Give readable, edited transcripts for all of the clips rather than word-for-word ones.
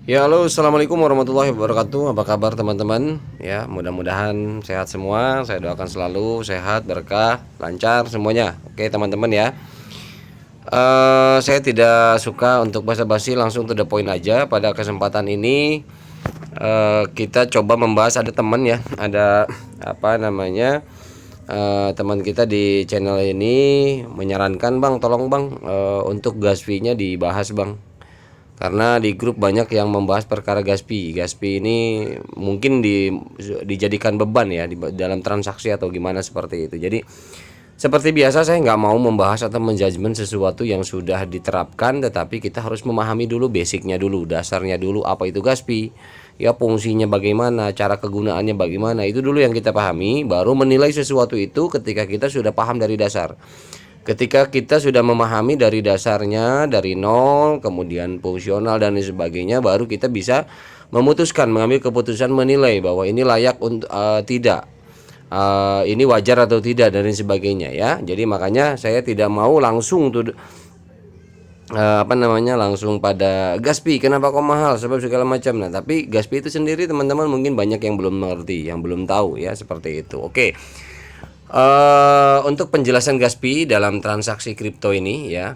Ya, halo, assalamualaikum warahmatullahi wabarakatuh. Apa kabar teman-teman? Ya, mudah-mudahan sehat semua. Saya doakan selalu sehat, berkah, lancar semuanya. Oke, teman-teman ya. Saya tidak suka untuk basa-basi, langsung to the point aja. Pada kesempatan ini kita coba membahas, ada teman ya, ada apa namanya? Teman kita di channel ini menyarankan, Bang, tolong Bang, untuk gas fee-nya dibahas, Bang, karena di grup banyak yang membahas perkara Gaspi. Gaspi ini mungkin dijadikan beban ya di dalam transaksi atau gimana seperti itu. Jadi seperti biasa saya nggak mau membahas atau menjudgment sesuatu yang sudah diterapkan, tetapi kita harus memahami dulu basicnya dulu, dasarnya dulu, apa itu Gaspi, ya fungsinya bagaimana, cara kegunaannya bagaimana, itu dulu yang kita pahami, baru menilai sesuatu itu ketika kita sudah paham dari dasar. Ketika kita sudah memahami dari dasarnya, dari nol, kemudian fungsional dan lain sebagainya, baru kita bisa memutuskan, mengambil keputusan, menilai bahwa ini layak untuk tidak, ini wajar atau tidak dan lain sebagainya ya. Jadi makanya saya tidak mau langsung tuh langsung pada Gaspi kenapa kok mahal, sebab segala macam. Nah, tapi Gaspi itu sendiri teman-teman mungkin banyak yang belum mengerti, yang belum tahu ya, seperti itu. Oke. Untuk penjelasan Gaspi dalam transaksi kripto ini ya,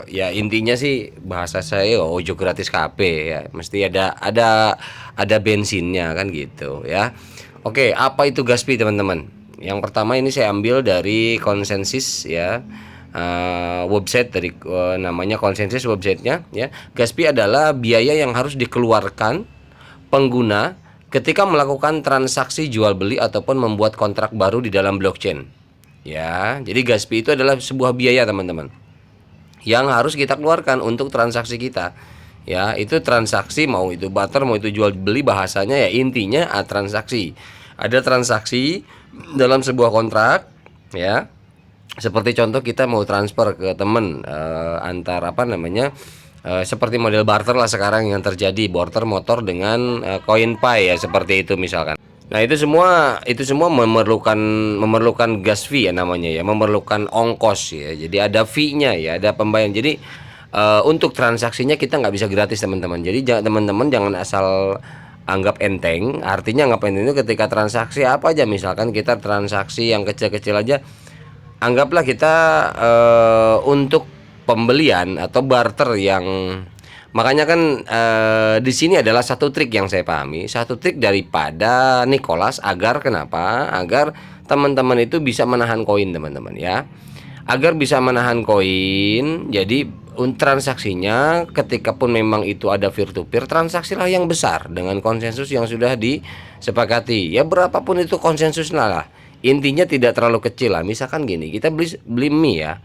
ya intinya sih bahasa saya ojo gratis KP ya, mesti ada bensinnya kan gitu ya. Oke, apa itu Gaspi teman-teman? Yang pertama ini saya ambil dari konsensus ya, website dari namanya konsensus websitenya ya. Gaspi adalah biaya yang harus dikeluarkan pengguna ketika melakukan transaksi jual beli ataupun membuat kontrak baru di dalam blockchain. Ya, jadi gas fee itu adalah sebuah biaya teman-teman yang harus kita keluarkan untuk transaksi kita. Ya, itu transaksi, mau itu barter, mau itu jual beli, bahasanya ya intinya transaksi. Ada transaksi dalam sebuah kontrak ya. Seperti contoh kita mau transfer ke temen, antar seperti model barter lah sekarang yang terjadi, barter motor dengan koin Pi ya, seperti itu misalkan. Nah, itu semua memerlukan gas fee ya namanya ya, memerlukan ongkos ya. Jadi ada fee-nya ya, ada pembayaran. Jadi untuk transaksinya kita nggak bisa gratis teman-teman. Jadi teman-teman jangan asal anggap enteng. Artinya anggap enteng itu ketika transaksi apa aja, misalkan kita transaksi yang kecil-kecil aja, anggaplah kita untuk pembelian atau barter yang, makanya kan di sini adalah satu trik yang saya pahami, satu trik daripada Nicholas agar kenapa? Agar teman-teman itu bisa menahan koin teman-teman ya. Agar bisa menahan koin, jadi transaksinya ketika pun memang itu ada peer to peer, transaksilah yang besar dengan konsensus yang sudah disepakati. Ya berapapun itu konsensus lah. Intinya tidak terlalu kecil lah. Misalkan gini, kita beli mie ya.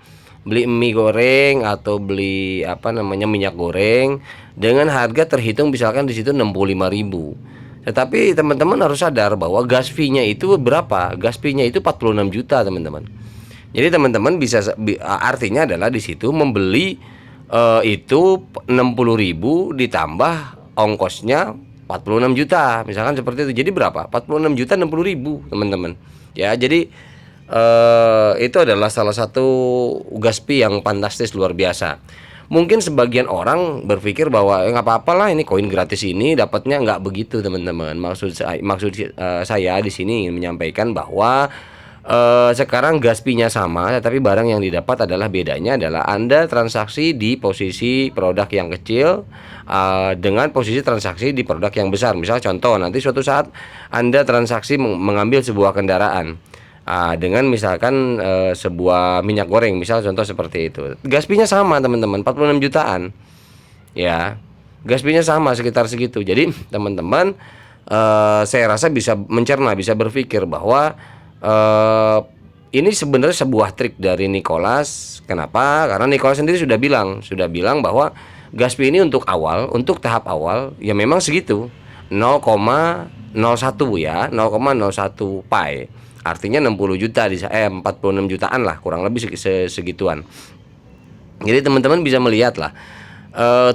Beli mie goreng atau beli minyak goreng dengan harga terhitung misalkan di situ 65.000. Tetapi teman-teman harus sadar bahwa gas fee-nya itu berapa? Gas fee-nya itu 46 juta, teman-teman. Jadi teman-teman bisa, artinya adalah di situ membeli itu 60.000 ditambah ongkosnya 46 juta, misalkan seperti itu. Jadi berapa? 46 juta 60.000, teman-teman. Ya, jadi itu adalah salah satu Gaspi yang fantastis luar biasa. Mungkin sebagian orang berpikir bahwa nggak apa-apa lah, ini koin gratis ini dapatnya, nggak begitu teman-teman. Maksud saya di sini ingin menyampaikan bahwa sekarang Gaspinya sama, tetapi barang yang didapat adalah, bedanya adalah Anda transaksi di posisi produk yang kecil dengan posisi transaksi di produk yang besar. Misal contoh, nanti suatu saat Anda transaksi mengambil sebuah kendaraan dengan misalkan sebuah minyak goreng, misal contoh seperti itu. Gaspinya sama teman-teman, 46 jutaan. Ya, Gaspinya sama sekitar segitu. Jadi teman-teman, saya rasa bisa mencerna, bisa berpikir bahwa ini sebenarnya sebuah trik dari Nicholas. Kenapa? Karena Nicholas sendiri sudah bilang bahwa Gaspi ini untuk awal, untuk tahap awal ya memang segitu, 0,01 ya, 0,01 pi. Artinya 60 juta 46 jutaan lah, kurang lebih segituan. Jadi teman-teman bisa melihat lah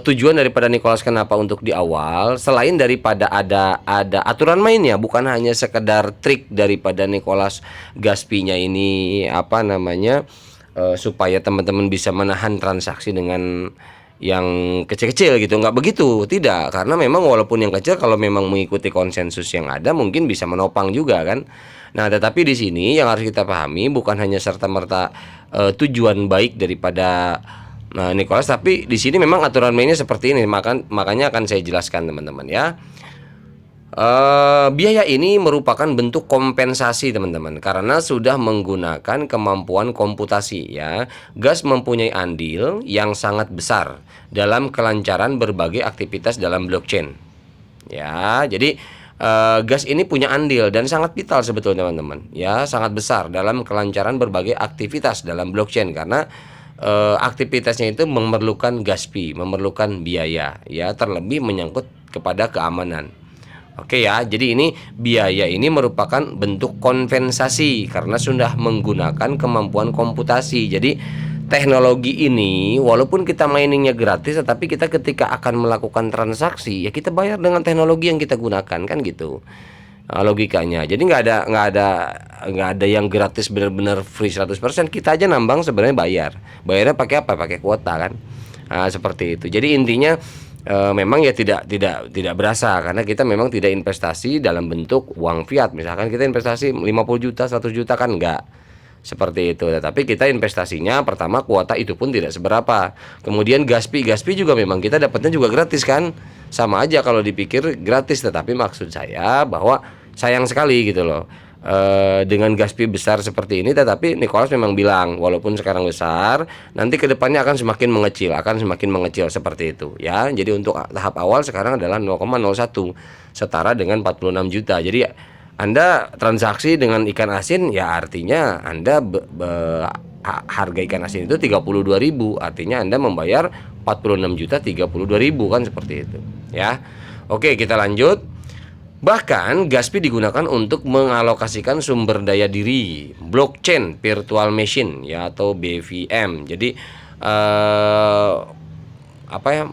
tujuan daripada Nicholas kenapa untuk di awal, selain daripada ada aturan mainnya, bukan hanya sekedar trik daripada Nicholas Gaspinya ini supaya teman-teman bisa menahan transaksi dengan yang kecil-kecil gitu, nggak begitu, tidak, karena memang walaupun yang kecil kalau memang mengikuti konsensus yang ada mungkin bisa menopang juga kan. Nah, tetapi di sini yang harus kita pahami bukan hanya serta-merta tujuan baik daripada Nicholas, tapi di sini memang aturan mainnya seperti ini, makanya akan saya jelaskan teman-teman ya. Biaya ini merupakan bentuk kompensasi teman-teman karena sudah menggunakan kemampuan komputasi ya. Gas mempunyai andil yang sangat besar dalam kelancaran berbagai aktivitas dalam blockchain. Ya, jadi gas ini punya andil dan sangat vital sebetulnya teman-teman. Ya, sangat besar dalam kelancaran berbagai aktivitas dalam blockchain karena aktivitasnya itu memerlukan gas fee, memerlukan biaya ya, terlebih menyangkut kepada keamanan. Oke ya, jadi ini biaya ini merupakan bentuk kompensasi karena sudah menggunakan kemampuan komputasi. Jadi teknologi ini walaupun kita miningnya gratis, tetapi kita ketika akan melakukan transaksi ya kita bayar dengan teknologi yang kita gunakan kan gitu. Logikanya. Jadi nggak ada yang gratis benar-benar free 100%. Kita aja nambang sebenarnya bayar. Bayarnya pakai apa? Pakai kuota kan. Nah, seperti itu. Jadi intinya memang ya tidak berasa karena kita memang tidak investasi dalam bentuk uang fiat. Misalkan kita investasi 50 juta 100 juta kan enggak seperti itu, tetapi kita investasinya pertama kuota itu pun tidak seberapa, kemudian gas fee juga memang kita dapatnya juga gratis kan, sama aja kalau dipikir gratis, tetapi maksud saya bahwa sayang sekali gitu loh dengan gas fee besar seperti ini, tetapi Nicholas memang bilang walaupun sekarang besar nanti kedepannya akan semakin mengecil seperti itu ya. Jadi untuk tahap awal sekarang adalah 0,01 setara dengan 46 juta. Jadi Anda transaksi dengan ikan asin ya artinya Anda harga ikan asin itu 32.000, artinya Anda membayar 46 juta 32.000 kan seperti itu ya. Oke, kita lanjut. Bahkan gas fee digunakan untuk mengalokasikan sumber daya diri blockchain virtual machine ya atau BVM. Jadi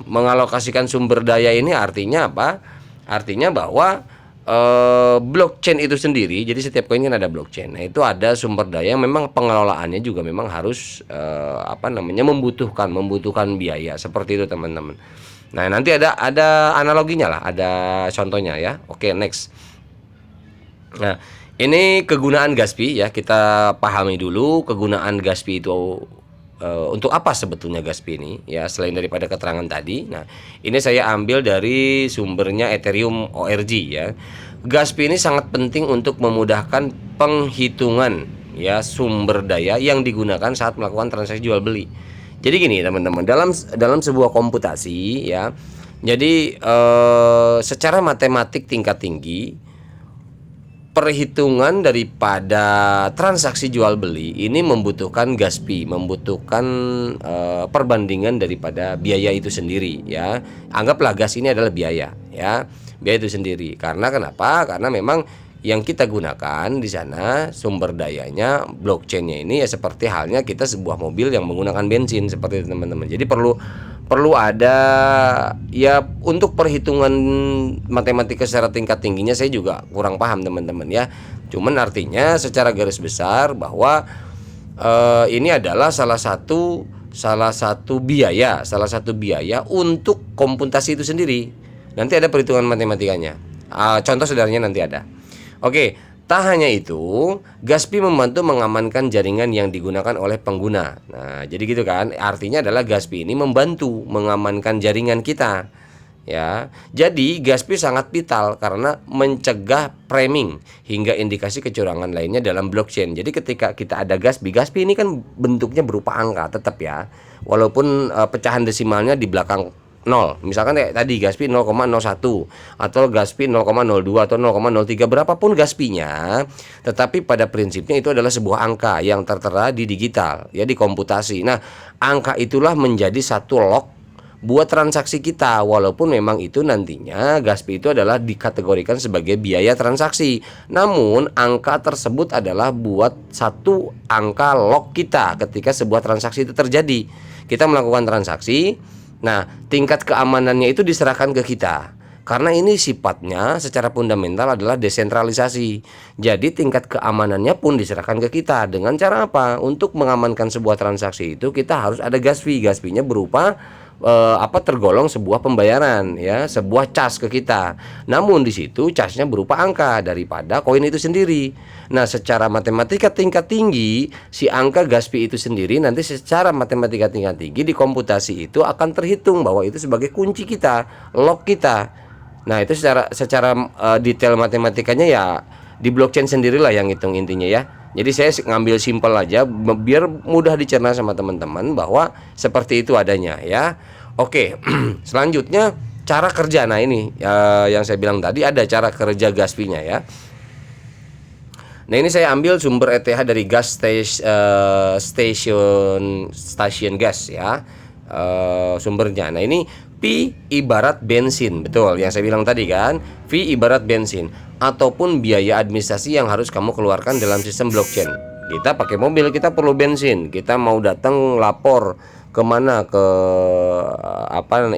mengalokasikan sumber daya ini artinya apa? Artinya bahwa blockchain itu sendiri, jadi setiap koin kan ada blockchain. Nah, itu ada sumber daya yang memang pengelolaannya juga memang harus membutuhkan biaya seperti itu teman-teman. Nah, nanti ada analoginya lah, ada contohnya ya. Oke, next. Nah, ini kegunaan gas fee ya, kita pahami dulu kegunaan gas fee itu untuk apa sebetulnya gas fee ini ya, selain daripada keterangan tadi. Nah, ini saya ambil dari sumbernya Ethereum ORG ya. Gas fee ini sangat penting untuk memudahkan penghitungan ya sumber daya yang digunakan saat melakukan transaksi jual beli. Jadi gini teman-teman, dalam sebuah komputasi ya, jadi secara matematik tingkat tinggi, perhitungan daripada transaksi jual beli ini membutuhkan gas fee, membutuhkan perbandingan daripada biaya itu sendiri ya. Anggaplah gas ini adalah biaya ya, biaya itu sendiri. Karena kenapa? Karena memang yang kita gunakan di sana sumber dayanya blockchainnya ini ya seperti halnya kita sebuah mobil yang menggunakan bensin seperti itu teman-teman. Jadi perlu ada ya, untuk perhitungan matematika secara tingkat tingginya saya juga kurang paham teman-teman ya. Cuman artinya secara garis besar bahwa ini adalah salah satu biaya untuk komputasi itu sendiri. Nanti ada perhitungan matematikanya. Contoh sederhananya nanti ada. Oke, tak hanya itu, gas fee membantu mengamankan jaringan yang digunakan oleh pengguna. Nah, jadi gitu kan, artinya adalah gas fee ini membantu mengamankan jaringan kita. Ya, jadi gas fee sangat vital karena mencegah priming hingga indikasi kecurangan lainnya dalam blockchain. Jadi ketika kita ada gas fee ini kan bentuknya berupa angka tetap ya, walaupun pecahan desimalnya di belakang 0. Misalkan kayak tadi gas fee 0,01 atau gas fee 0,02 atau 0,03, berapapun gas fee-nya, tetapi pada prinsipnya itu adalah sebuah angka yang tertera di digital ya, di komputasi. Nah, angka itulah menjadi satu lock buat transaksi kita, walaupun memang itu nantinya gas fee itu adalah dikategorikan sebagai biaya transaksi. Namun angka tersebut adalah buat satu angka lock kita ketika sebuah transaksi itu terjadi. Kita melakukan transaksi. Nah, tingkat keamanannya itu diserahkan ke kita. Karena ini sifatnya secara fundamental adalah desentralisasi. Jadi tingkat keamanannya pun diserahkan ke kita. Dengan cara apa? Untuk mengamankan sebuah transaksi itu kita harus ada gas fee. Gas fee-nya berupa tergolong sebuah pembayaran ya, sebuah cas ke kita. Namun di situ casnya berupa angka daripada koin itu sendiri. Nah, secara matematika tingkat tinggi, si angka Gaspi itu sendiri nanti secara matematika tingkat tinggi di komputasi itu akan terhitung bahwa itu sebagai kunci kita, lock kita. Nah, itu secara detail matematikanya ya di blockchain sendirilah yang hitung intinya ya. Jadi saya ngambil simpel aja biar mudah dicerna sama teman-teman bahwa seperti itu adanya ya. Oke, selanjutnya cara kerja. Nah ini yang saya bilang tadi ada cara kerja Gaspi-nya ya. Nah ini saya ambil sumber ETH dari stasiun gas ya, sumbernya. Nah ini Pi ibarat bensin, betul yang saya bilang tadi kan, Pi ibarat bensin ataupun biaya administrasi yang harus kamu keluarkan dalam sistem blockchain. Kita pakai mobil, kita perlu bensin, kita mau datang lapor kemana, ke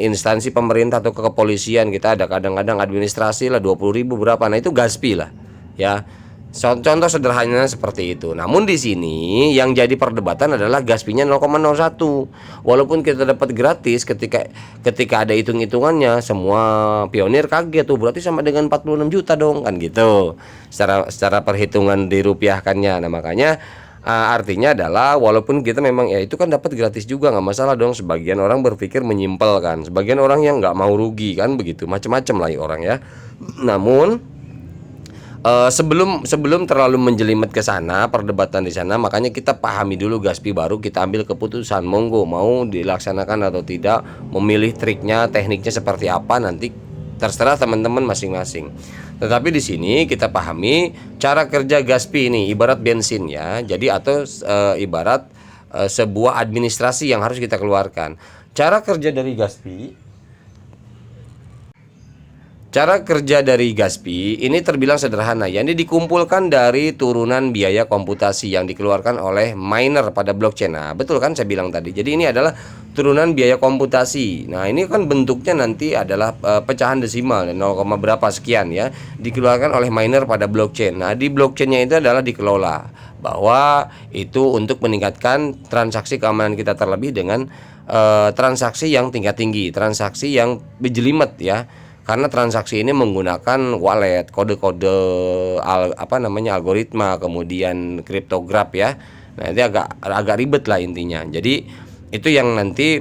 instansi pemerintah atau ke kepolisian, kita ada kadang-kadang administrasi lah 20.000 berapa, nah itu Gaspi lah ya. Contoh sederhananya seperti itu. Namun di sini yang jadi perdebatan adalah Gaspi-nya 0,01. Walaupun kita dapat gratis, ketika ada hitung-hitungannya semua pionir kaget tuh, berarti sama dengan 46 juta dong kan gitu. Secara perhitungan dirupiahkannya. Nah, makanya artinya adalah walaupun kita memang ya itu kan dapat gratis juga, nggak masalah dong. Sebagian orang berpikir menyimpel kan, sebagian orang yang nggak mau rugi kan begitu, macam-macam lah ya orang ya. Namun sebelum terlalu menjelimet ke sana perdebatan di sana, makanya kita pahami dulu Gaspi, baru kita ambil keputusan monggo mau dilaksanakan atau tidak, memilih triknya, tekniknya seperti apa nanti terserah teman-teman masing-masing. Tetapi di sini kita pahami cara kerja Gaspi ini ibarat bensin ya. Jadi atau ibarat sebuah administrasi yang harus kita keluarkan. Cara kerja dari Gaspi ini terbilang sederhana ya. Ini dikumpulkan dari turunan biaya komputasi yang dikeluarkan oleh miner pada blockchain. Nah, betul kan saya bilang tadi. Jadi ini adalah turunan biaya komputasi. Nah, ini kan bentuknya nanti adalah pecahan desimal 0, berapa sekian ya, dikeluarkan oleh miner pada blockchain. Nah, di blockchainnya itu adalah dikelola bahwa itu untuk meningkatkan transaksi keamanan kita, terlebih dengan transaksi yang tingkat tinggi, transaksi yang berjelimet ya. Karena transaksi ini menggunakan wallet, kode-kode algoritma, kemudian kriptograf ya. Nah, itu agak ribet lah intinya. Jadi itu yang nanti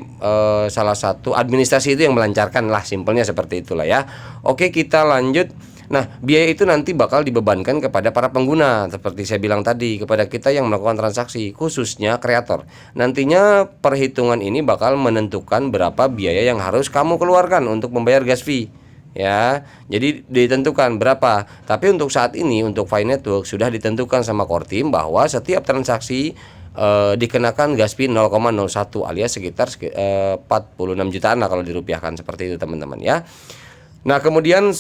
salah satu administrasi itu yang melancarkan lah, simpelnya seperti itulah ya. Oke, kita lanjut. Nah, biaya itu nanti bakal dibebankan kepada para pengguna, seperti saya bilang tadi, kepada kita yang melakukan transaksi, khususnya kreator. Nantinya perhitungan ini bakal menentukan berapa biaya yang harus kamu keluarkan untuk membayar gas fee. Ya, jadi ditentukan berapa. Tapi untuk saat ini untuk Fi Network sudah ditentukan sama core team bahwa setiap transaksi dikenakan gas fee 0,01 alias sekitar 46 jutaan lah kalau dirupiahkan, seperti itu teman-teman ya. Nah, kemudian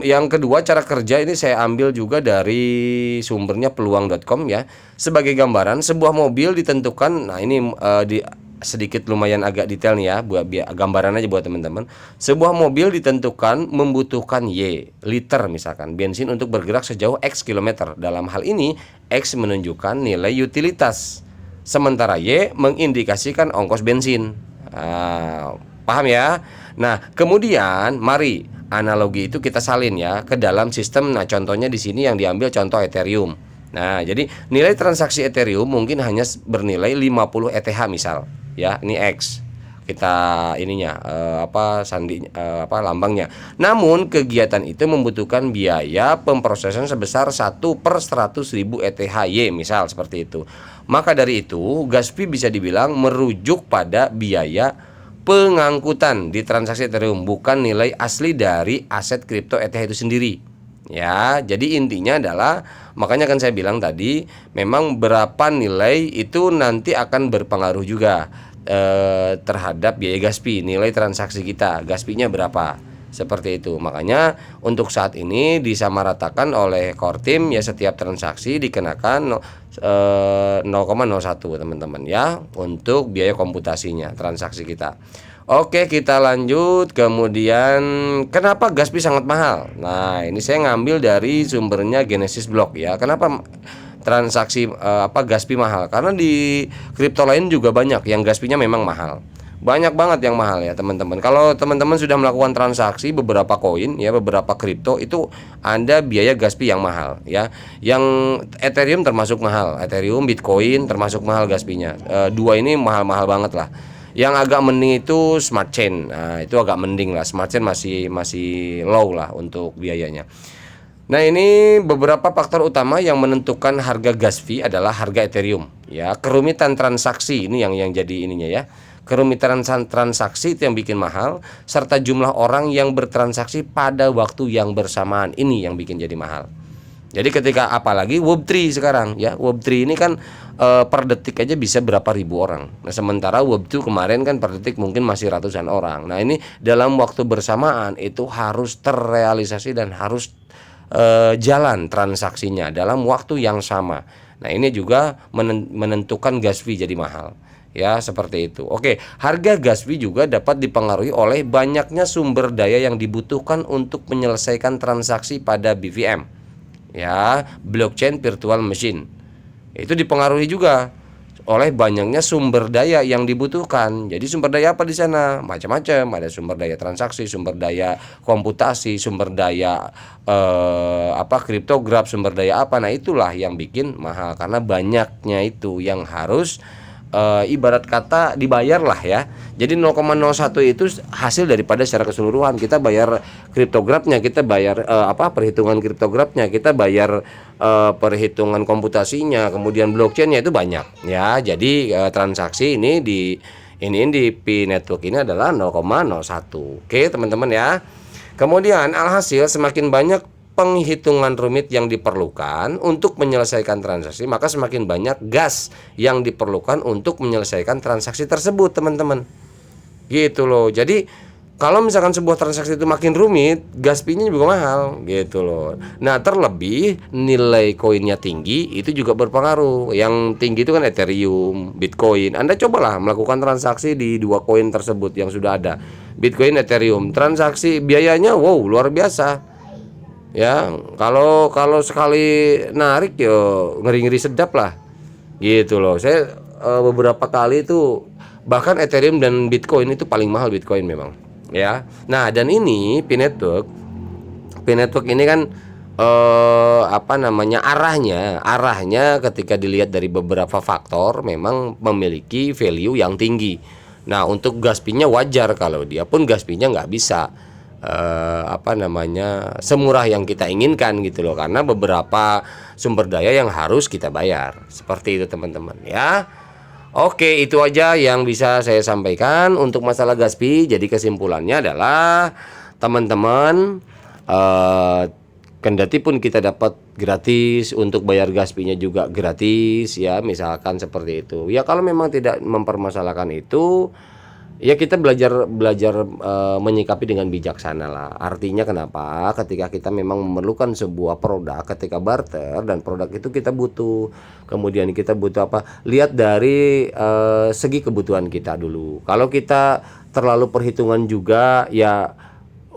yang kedua cara kerja ini saya ambil juga dari sumbernya peluang.com ya. Sebagai gambaran sebuah mobil ditentukan, nah ini sedikit lumayan agak detail nih ya, buat gambaran aja buat teman-teman. Sebuah mobil ditentukan membutuhkan Y liter misalkan bensin untuk bergerak sejauh X kilometer. Dalam hal ini X menunjukkan nilai utilitas, sementara Y mengindikasikan ongkos bensin. Paham ya? Nah, kemudian mari analogi itu kita salin ya ke dalam sistem. Nah, contohnya di sini yang diambil contoh Ethereum. Nah, jadi nilai transaksi Ethereum mungkin hanya bernilai 50 ETH misal. Ya, ini X. Kita ininya lambangnya. Namun kegiatan itu membutuhkan biaya pemrosesan sebesar 1/100.000 ETH-Y misal seperti itu. Maka dari itu, gas fee bisa dibilang merujuk pada biaya pengangkutan di transaksi Ethereum, bukan nilai asli dari aset kripto ETH itu sendiri. Ya, jadi intinya adalah, makanya kan saya bilang tadi, memang berapa nilai itu nanti akan berpengaruh juga terhadap biaya gas fee, nilai transaksi kita, gas fee-nya berapa, seperti itu. Makanya untuk saat ini disamaratakan oleh core team ya, setiap transaksi dikenakan 0,01 teman-teman ya, untuk biaya komputasinya transaksi kita. Oke, kita lanjut. Kemudian kenapa gas fee sangat mahal? Nah, ini saya ngambil dari sumbernya Genesis Block ya. Kenapa transaksi gas fee mahal? Karena di kripto lain juga banyak yang gas fee-nya memang mahal. banyak banget yang mahal ya teman-teman. Kalau teman-teman sudah melakukan transaksi beberapa koin ya, beberapa kripto, itu Anda biaya gas fee yang mahal ya. Yang Ethereum termasuk mahal, Ethereum, Bitcoin termasuk mahal gas fee-nya. Dua ini mahal-mahal banget lah. Yang agak mending itu Smart Chain. Nah, itu agak mending lah. Smart Chain masih masih low lah untuk biayanya. Nah, ini beberapa faktor utama yang menentukan harga gas fee adalah harga Ethereum ya. Kerumitan transaksi ini yang jadi ininya ya. Kerumitan transaksi itu yang bikin mahal, serta jumlah orang yang bertransaksi pada waktu yang bersamaan ini yang bikin jadi mahal. Jadi ketika apalagi Web3 sekarang ya, Web3 ini kan per detik aja bisa berapa ribu orang. Nah, sementara Web2 kemarin kan per detik mungkin masih ratusan orang. Nah, ini dalam waktu bersamaan itu harus terrealisasi dan harus jalan transaksinya dalam waktu yang sama. Nah, ini juga menentukan gas fee jadi mahal. Ya, seperti itu. Oke, harga gas fee juga dapat dipengaruhi oleh banyaknya sumber daya yang dibutuhkan untuk menyelesaikan transaksi pada BVM. Ya, blockchain virtual machine. Itu dipengaruhi juga oleh banyaknya sumber daya yang dibutuhkan. Jadi sumber daya apa di sana? Macam-macam. Ada sumber daya transaksi, sumber daya komputasi, sumber daya kriptograf, sumber daya apa. Nah, itulah yang bikin mahal karena banyaknya itu yang harus ibarat kata dibayar lah ya. Jadi 0,01 itu hasil daripada secara keseluruhan. Kita bayar kriptografnya, kita bayar perhitungan kriptografnya, kita bayar perhitungan komputasinya, kemudian blockchainnya, itu banyak ya. Jadi transaksi ini di Pi Network ini adalah 0,01. Oke teman-teman ya. Kemudian alhasil semakin banyak penghitungan rumit yang diperlukan untuk menyelesaikan transaksi, maka semakin banyak gas yang diperlukan untuk menyelesaikan transaksi tersebut, teman-teman. Gitu loh. Jadi kalau misalkan sebuah transaksi itu makin rumit, gas fee-nya juga mahal, gitu loh. Nah, terlebih nilai koinnya tinggi itu juga berpengaruh. Yang tinggi itu kan Ethereum, Bitcoin. Anda cobalah melakukan transaksi di dua koin tersebut yang sudah ada, Bitcoin, Ethereum. Transaksi biayanya wow, luar biasa. Ya, kalau sekali narik yo ngeri-ngeri sedap lah. Gitu loh. Saya beberapa kali itu bahkan Ethereum dan Bitcoin itu paling mahal Bitcoin memang. Ya. Nah, dan ini Pi Network ini kan arahnya ketika dilihat dari beberapa faktor memang memiliki value yang tinggi. Nah, untuk gas fee-nya wajar kalau dia pun gas fee-nya nggak bisa semurah yang kita inginkan gitu loh, karena beberapa sumber daya yang harus kita bayar. Seperti itu teman-teman ya. Oke, itu aja yang bisa saya sampaikan untuk masalah gas fee. Jadi kesimpulannya adalah teman-teman, kendati pun kita dapat gratis, untuk bayar gas fee-nya juga gratis ya, misalkan seperti itu. Ya kalau memang tidak mempermasalahkan itu, ya kita belajar menyikapi dengan bijaksana lah. Artinya kenapa? Ketika kita memang memerlukan sebuah produk, ketika barter dan produk itu kita butuh, kemudian kita butuh apa? Lihat dari segi kebutuhan kita dulu. Kalau kita terlalu perhitungan juga, ya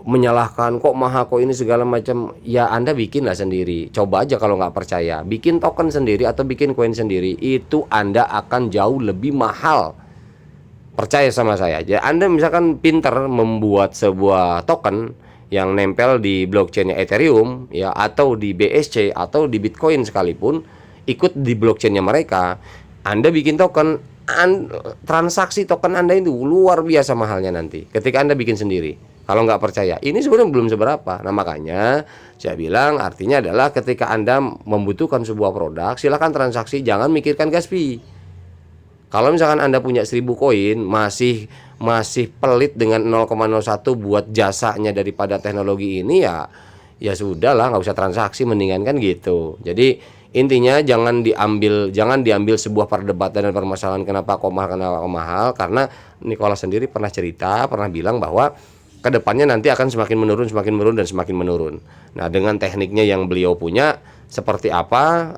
menyalahkan kok mahal kok ini segala macam, ya Anda bikinlah sendiri. Coba aja kalau nggak percaya, bikin token sendiri atau bikin koin sendiri, itu Anda akan jauh lebih mahal. Percaya sama saya aja. Anda misalkan pinter membuat sebuah token yang nempel di blockchainnya Ethereum ya, atau di BSC atau di Bitcoin sekalipun, ikut di blockchainnya mereka, Anda bikin token, transaksi token Anda itu luar biasa mahalnya nanti ketika Anda bikin sendiri. Kalau nggak percaya, ini sebenarnya belum seberapa. Nah, makanya saya bilang artinya adalah ketika Anda membutuhkan sebuah produk, silakan transaksi, jangan mikirkan gas fee. Kalau misalkan Anda punya 1000 koin, masih pelit dengan 0,01 buat jasanya daripada teknologi ini, ya sudahlah, nggak usah transaksi, mendingan kan gitu. Jadi intinya jangan diambil sebuah perdebatan dan permasalahan kenapa kok mahal, karena Nicholas sendiri pernah bilang bahwa kedepannya nanti akan semakin menurun dan semakin menurun. Nah, dengan tekniknya yang beliau punya, seperti apa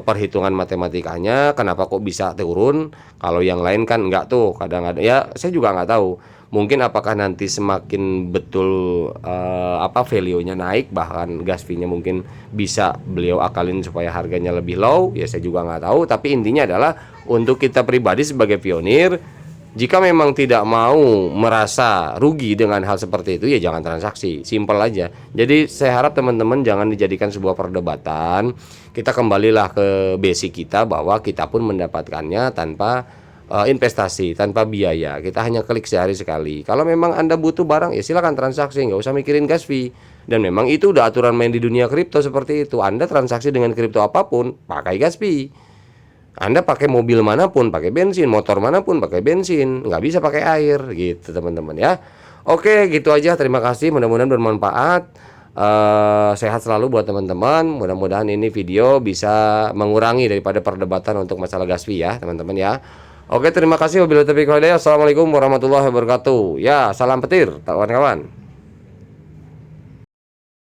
perhitungan matematikanya, kenapa kok bisa turun, kalau yang lain kan enggak tuh, kadang-kadang ya saya juga nggak tahu. Mungkin apakah nanti semakin betul value-nya naik, bahkan gas fee-nya mungkin bisa beliau akalin supaya harganya lebih low, ya saya juga nggak tahu. Tapi intinya adalah untuk kita pribadi sebagai pionir, Jika memang tidak mau merasa rugi dengan hal seperti itu, ya jangan transaksi, simpel aja. Jadi saya harap teman-teman jangan dijadikan sebuah perdebatan. Kita kembalilah ke basic kita, bahwa kita pun mendapatkannya tanpa investasi, tanpa biaya. Kita hanya klik sehari sekali. Kalau memang Anda butuh barang, ya silakan transaksi, nggak usah mikirin gas fee. Dan memang itu udah aturan main di dunia kripto seperti itu. Anda transaksi dengan kripto apapun pakai gas fee. Anda pakai mobil manapun pakai bensin, motor manapun pakai bensin, nggak bisa pakai air gitu teman-teman ya. Oke, gitu aja. Terima kasih, mudah-mudahan bermanfaat. Sehat selalu buat teman-teman. Mudah-mudahan ini video bisa mengurangi daripada perdebatan untuk masalah gas fee ya teman-teman ya. Oke, terima kasih. Wabillahi taufiq wal hidayah. Assalamualaikum warahmatullahi wabarakatuh. Ya, salam petir kawan-kawan.